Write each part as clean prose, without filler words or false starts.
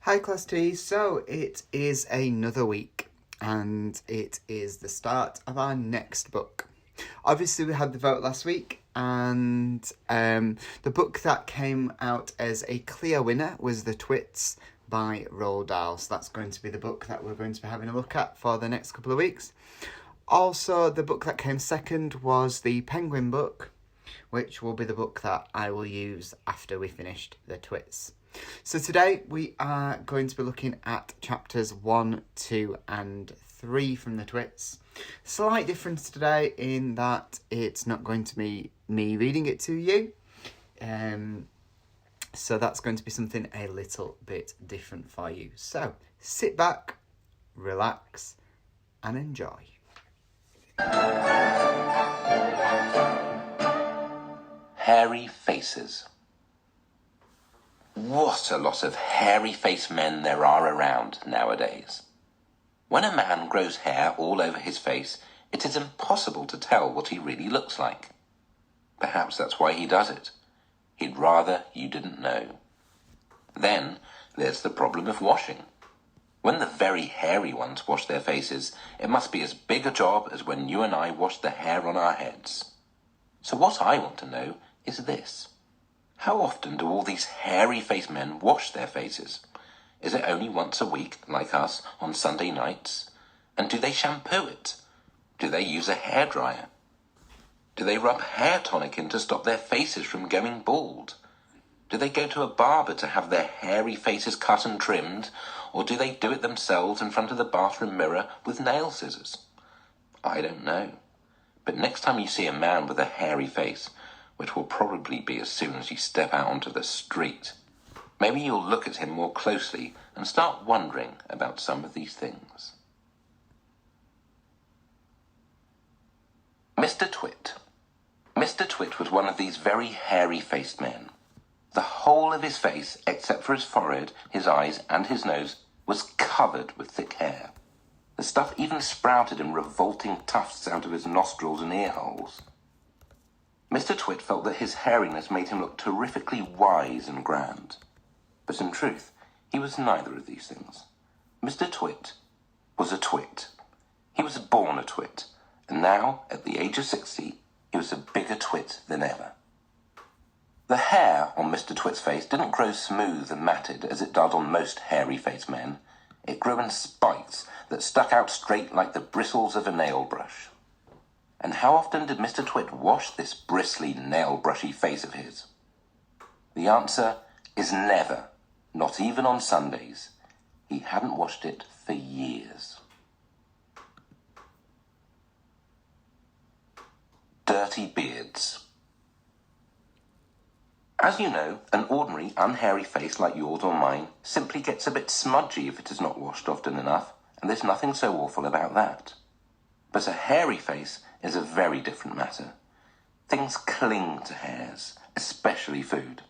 Hi Class T, so it is another week and it is the start of our next book. Obviously we had the vote last week and the book that came out as a clear winner was The Twits by Roald Dahl. So that's going to be the book that we're going to be having a look at for the next couple of weeks. Also, the book that came second was the Penguin book, which will be the book that I will use after we finished The Twits. So today we are going to be looking at chapters 1, 2 and 3 from The Twits. Slight difference today in that it's not going to be me reading it to you. So that's going to be something a little bit different for you. So sit back, relax and enjoy. Hairy faces. What a lot of hairy-faced men there are around nowadays. When a man grows hair all over his face, it is impossible to tell what he really looks like. Perhaps that's why he does it. He'd rather you didn't know. Then there's the problem of washing. When the very hairy ones wash their faces, it must be as big a job as when you and I wash the hair on our heads. So what I want to know is this. How often do all these hairy-faced men wash their faces? Is it only once a week, like us, on Sunday nights? And do they shampoo it? Do they use a hairdryer? Do they rub hair tonic in to stop their faces from going bald? Do they go to a barber to have their hairy faces cut and trimmed? Or do they do it themselves in front of the bathroom mirror with nail scissors? I don't know. But next time you see a man with a hairy face, which will probably be as soon as you step out onto the street, maybe you'll look at him more closely and start wondering about some of these things. Mr. Twit. Mr. Twit was one of these very hairy-faced men. The whole of his face, except for his forehead, his eyes, and his nose, was covered with thick hair. The stuff even sprouted in revolting tufts out of his nostrils and ear holes. Mr. Twit felt that his hairiness made him look terrifically wise and grand. But in truth, he was neither of these things. Mr. Twit was a twit. He was born a twit, and now, at the age of 60, he was a bigger twit than ever. The hair on Mr. Twit's face didn't grow smooth and matted as it does on most hairy-faced men. It grew in spikes that stuck out straight like the bristles of a nail brush. And how often did Mr. Twit wash this bristly, nail-brushy face of his? The answer is never, not even on Sundays. He hadn't washed it for years. Dirty beards. As you know, an ordinary, unhairy face like yours or mine simply gets a bit smudgy if it is not washed often enough, and there's nothing so awful about that. But a hairy face is a very different matter. Things cling to hairs, especially food.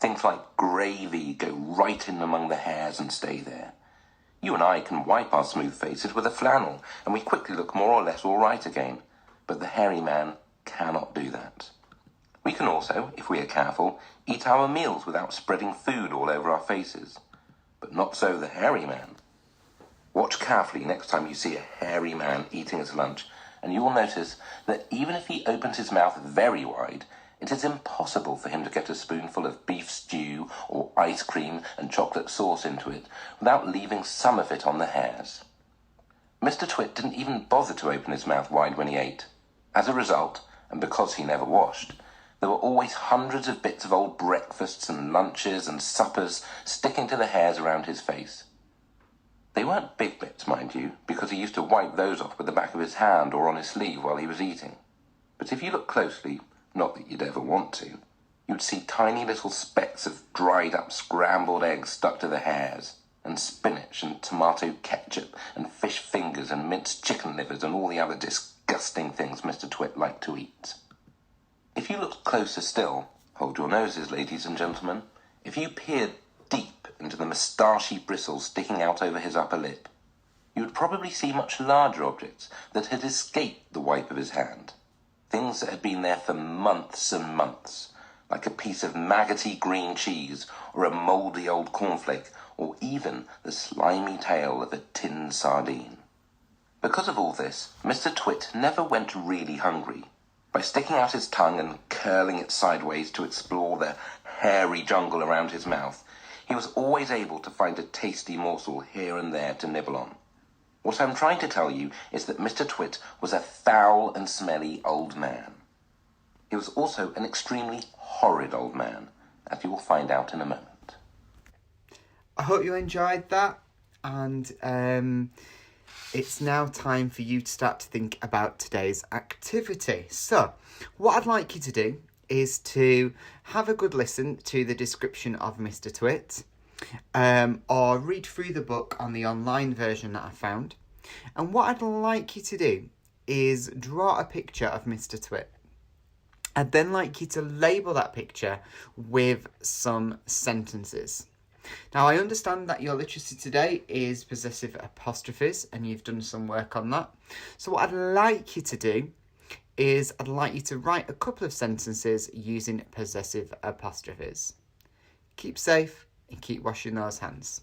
Things like gravy go right in among the hairs and stay there. You and I can wipe our smooth faces with a flannel, and we quickly look more or less all right again. But the hairy man cannot do that. We can also, if we are careful, eat our meals without spreading food all over our faces. But not so the hairy man. Watch carefully next time you see a hairy man eating his lunch, and you will notice that even if he opens his mouth very wide, it is impossible for him to get a spoonful of beef stew or ice cream and chocolate sauce into it without leaving some of it on the hairs. Mr. Twit didn't even bother to open his mouth wide when he ate. As a result, and because he never washed, there were always hundreds of bits of old breakfasts and lunches and suppers sticking to the hairs around his face. They weren't big bits, mind you, because he used to wipe those off with the back of his hand or on his sleeve while he was eating. But if you look closely, not that you'd ever want to, you'd see tiny little specks of dried-up scrambled eggs stuck to the hairs, and spinach and tomato ketchup and fish fingers and minced chicken livers and all the other disgusting things Mr. Twit liked to eat. If you looked closer still, hold your noses, ladies and gentlemen, if you peered deep into the moustachy bristles sticking out over his upper lip, you would probably see much larger objects that had escaped the wipe of his hand, things that had been there for months and months, like a piece of maggoty green cheese, or a mouldy old cornflake, or even the slimy tail of a tinned sardine. Because of all this, Mr. Twit never went really hungry. By sticking out his tongue and curling it sideways to explore the hairy jungle around his mouth, he was always able to find a tasty morsel here and there to nibble on. What I'm trying to tell you is that Mr. Twit was a foul and smelly old man. He was also an extremely horrid old man, as you will find out in a moment. I hope you enjoyed that, and it's now time for you to start to think about today's activity. So, what I'd like you to do is to have a good listen to the description of Mr. Twit, or read through the book on the online version that I found. And what I'd like you to do is draw a picture of Mr. Twit. I'd then like you to label that picture with some sentences. Now, I understand that your literacy today is possessive apostrophes, and you've done some work on that. So what I'd like you to do is I'd like you to write a couple of sentences using possessive apostrophes. Keep safe and keep washing those hands.